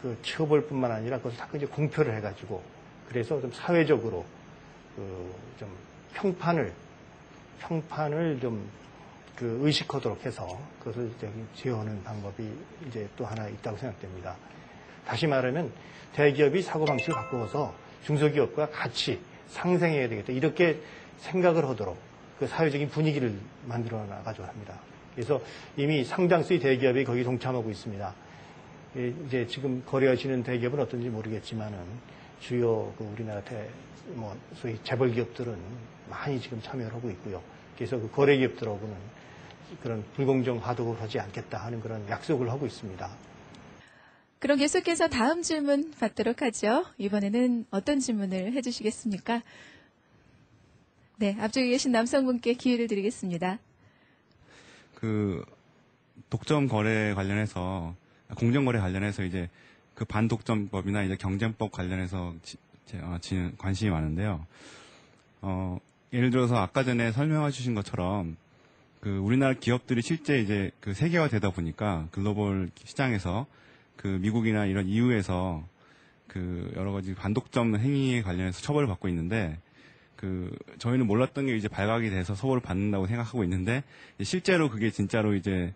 그 처벌뿐만 아니라 그것을 자꾸 이제 공표를 해가지고 그래서 좀 사회적으로 좀 평판을 좀 그 의식하도록 해서 그것을 이제 제어하는 방법이 이제 또 하나 있다고 생각됩니다. 다시 말하면 대기업이 사고방식을 바꾸어서 중소기업과 같이 상생해야 되겠다. 이렇게 생각을 하도록 그 사회적인 분위기를 만들어 나가줘야 합니다. 그래서 이미 상당수의 대기업이 거기 동참하고 있습니다. 이제 지금 거래하시는 대기업은 어떤지 모르겠지만은 주요 그 우리나라 소위 재벌 기업들은 많이 지금 참여를 하고 있고요. 그래서 그 거래 기업들하고는 그런 불공정 하도를 하지 않겠다 하는 그런 약속을 하고 있습니다. 그럼 계속해서 다음 질문 받도록 하죠. 이번에는 어떤 질문을 해주시겠습니까? 네, 앞쪽에 계신 남성분께 기회를 드리겠습니다. 그 독점 거래 관련해서 공정거래 관련해서 이제 그 반독점법이나 이제 경쟁법 관련해서 관심이 많은데요. 예를 들어서 아까 전에 설명해 주신 것처럼 그 우리나라 기업들이 실제 이제 그 세계화되다 보니까 글로벌 시장에서 그 미국이나 이런 EU에서 그 여러 가지 반독점 행위에 관련해서 처벌을 받고 있는데 그 저희는 몰랐던 게 이제 발각이 돼서 처벌을 받는다고 생각하고 있는데 실제로 그게 진짜로 이제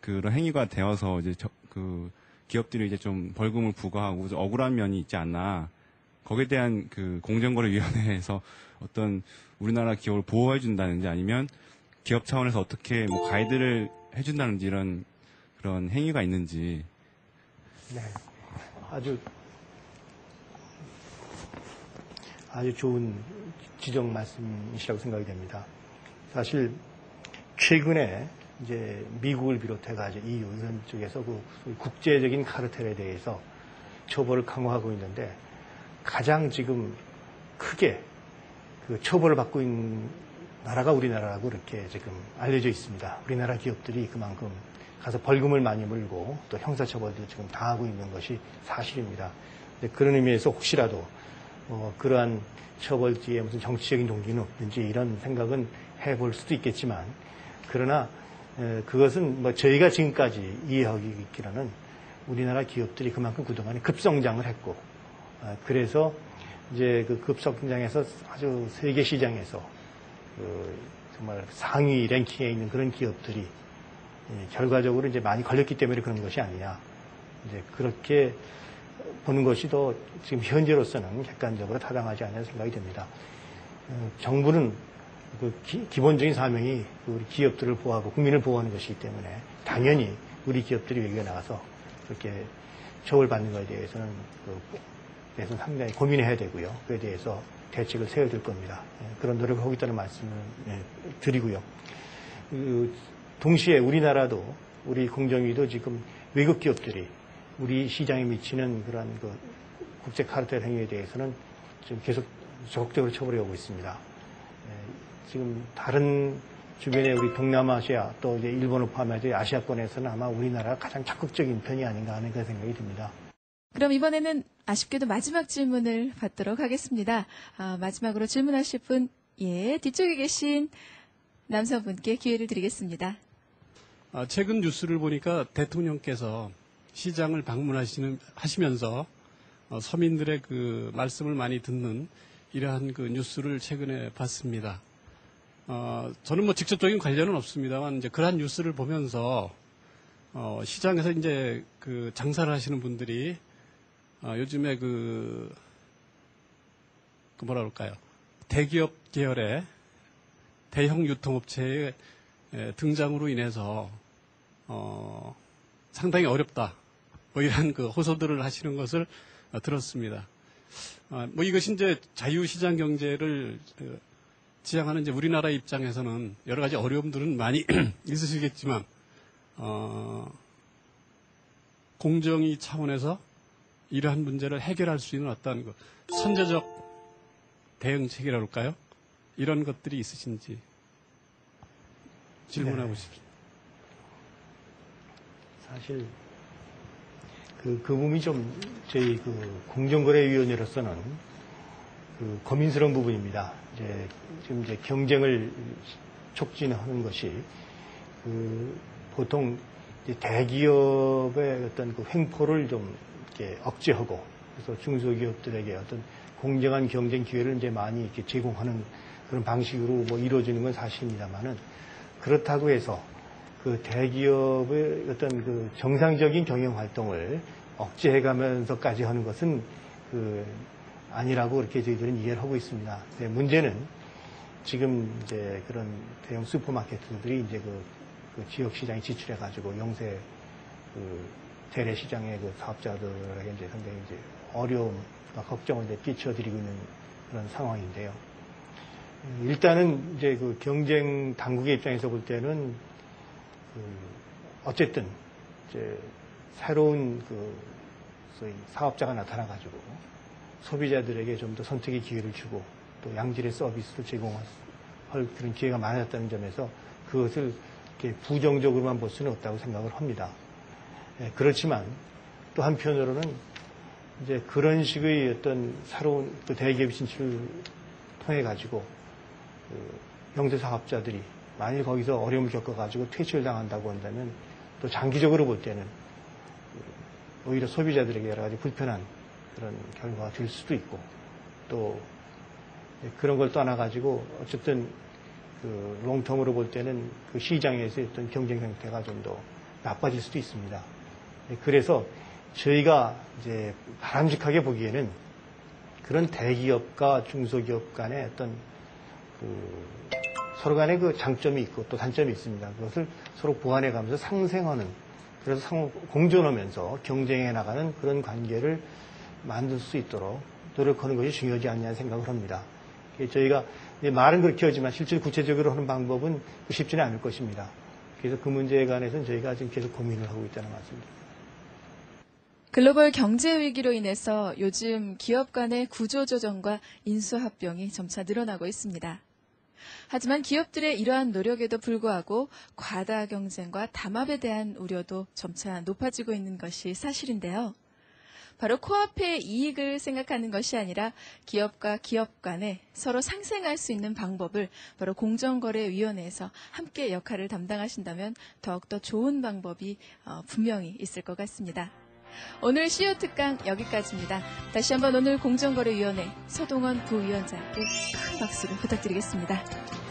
그런 행위가 되어서 이제 그 기업들이 이제 좀 벌금을 부과하고 억울한 면이 있지 않나. 거기에 대한 그 공정거래위원회에서 어떤 우리나라 기업을 보호해 준다든지 아니면 기업 차원에서 어떻게 뭐 가이드를 해준다든지 이런 그런 행위가 있는지. 네, 아주 좋은 지적 말씀이시라고 생각이 됩니다. 사실 최근에 이제 미국을 비롯해가지고 EU 이런 쪽에서 그 국제적인 카르텔에 대해서 처벌을 강화하고 있는데 가장 지금 크게 그 처벌을 받고 있는 나라가 우리나라라고 이렇게 지금 알려져 있습니다. 우리나라 기업들이 그만큼 가서 벌금을 많이 물고 또 형사처벌도 지금 당하고 있는 것이 사실입니다. 그런 의미에서 혹시라도 그러한 처벌 뒤에 무슨 정치적인 동기는 없는지 이런 생각은 해볼 수도 있겠지만 그러나 그것은 뭐 저희가 지금까지 이해하고 있기로는 우리나라 기업들이 그만큼 그동안에 급성장을 했고 그래서 이제 그 급성장에서 아주 세계 시장에서 정말 상위 랭킹에 있는 그런 기업들이 결과적으로 이제 많이 걸렸기 때문에 그런 것이 아니냐. 이제 그렇게 보는 것이 더 지금 현재로서는 객관적으로 타당하지 않는 생각이 듭니다. 정부는 그 기본적인 사명이 우리 기업들을 보호하고 국민을 보호하는 것이기 때문에 당연히 우리 기업들이 외국에 나가서 그렇게 처벌받는 것에 대해서는 상당히 고민해야 되고요. 그에 대해서 대책을 세워야 될 겁니다. 그런 노력을 하고 있다는 말씀을 드리고요. 동시에 우리나라도 우리 공정위도 지금 외국 기업들이 우리 시장에 미치는 그런 그 국제 카르텔 행위에 대해서는 지금 계속 적극적으로 처벌해 오고 있습니다. 지금 다른 주변에 우리 동남아시아 또 이제 일본을 포함해서 아시아권에서는 아마 우리나라가 가장 적극적인 편이 아닌가 하는 그런 생각이 듭니다. 그럼 이번에는 아쉽게도 마지막 질문을 받도록 하겠습니다. 마지막으로 질문하실 분, 뒤쪽에 계신 남성분께 기회를 드리겠습니다. 최근 뉴스를 보니까 대통령께서 시장을 하시면서 서민들의 그 말씀을 많이 듣는 이러한 그 뉴스를 최근에 봤습니다. 저는 뭐 직접적인 관련은 없습니다만 이제 그러한 뉴스를 보면서 시장에서 이제 그 장사를 하시는 분들이 요즘에 뭐라 그럴까요? 대기업 계열의 대형 유통업체의 등장으로 인해서 상당히 어렵다. 뭐 이런 그 호소들을 하시는 것을 들었습니다. 뭐 이것이 이제 자유시장 경제를 지향하는 이제 우리나라 입장에서는 여러 가지 어려움들은 많이 있으시겠지만 공정위 차원에서 이러한 문제를 해결할 수 있는 어떤 그 선제적 대응책이라 할까요? 이런 것들이 있으신지 질문하고 싶습니다. 사실 그 부분이 좀 저희 공정거래위원회로서는 고민스러운 부분입니다. 지금 경쟁을 촉진하는 것이 보통 대기업의 어떤 횡포를 좀 이렇게 억제하고 그래서 중소기업들에게 어떤 공정한 경쟁 기회를 이제 많이 이렇게 제공하는 그런 방식으로 뭐 이루어지는 건 사실입니다만은 그렇다고 해서 그 대기업의 어떤 그 정상적인 경영 활동을 억제해가면서까지 하는 것은 그 아니라고 이렇게 저희들은 이해를 하고 있습니다. 근데 문제는 지금 이제 그런 대형 슈퍼마켓들이 이제 그 지역 시장에 진출해가지고 영세 그 대래 시장의 그 사업자들에게 이제 상당히 이제 어려움과 걱정을 이제 끼쳐드리고 있는 그런 상황인데요. 일단은 이제 그 경쟁 당국의 입장에서 볼 때는 그 어쨌든 이제 새로운 그 소위 사업자가 나타나가지고 소비자들에게 좀 더 선택의 기회를 주고 또 양질의 서비스를 제공할 그런 기회가 많아졌다는 점에서 그것을 이렇게 부정적으로만 볼 수는 없다고 생각을 합니다. 그렇지만 또 한편으로는 이제 그런 식의 어떤 새로운 또 대기업 진출을 통해 가지고 그 영세 사업자들이 만일 거기서 어려움을 겪어가지고 퇴출을 당한다고 한다면 또 장기적으로 볼 때는 오히려 소비자들에게 여러 가지 불편한 그런 결과가 될 수도 있고 또 그런 걸 떠나가지고 어쨌든 그 롱텀으로 볼 때는 그 시장에서의 어떤 경쟁 형태가 좀 더 나빠질 수도 있습니다. 그래서 저희가 이제 바람직하게 보기에는 그런 대기업과 중소기업 간의 어떤 그 서로 간의 그 장점이 있고 또 단점이 있습니다. 그것을 서로 보완해 가면서 상생하는 그래서 상호 공존하면서 경쟁해 나가는 그런 관계를 만들 수 있도록 노력하는 것이 중요하지 않냐는 생각을 합니다. 저희가 말은 그렇게 하지만 실제로 구체적으로 하는 방법은 쉽지는 않을 것입니다. 그래서 그 문제에 관해서는 저희가 지금 계속 고민을 하고 있다는 말씀입니다. 글로벌 경제 위기로 인해서 요즘 기업 간의 구조조정과 인수합병이 점차 늘어나고 있습니다. 하지만 기업들의 이러한 노력에도 불구하고 과다 경쟁과 담합에 대한 우려도 점차 높아지고 있는 것이 사실인데요. 바로 코앞의 이익을 생각하는 것이 아니라 기업과 기업 간에 서로 상생할 수 있는 방법을 바로 공정거래위원회에서 함께 역할을 담당하신다면 더욱더 좋은 방법이 분명히 있을 것 같습니다. 오늘 CEO 특강 여기까지입니다. 다시 한번 오늘 공정거래위원회 서동원 부위원장께 큰 박수를 부탁드리겠습니다.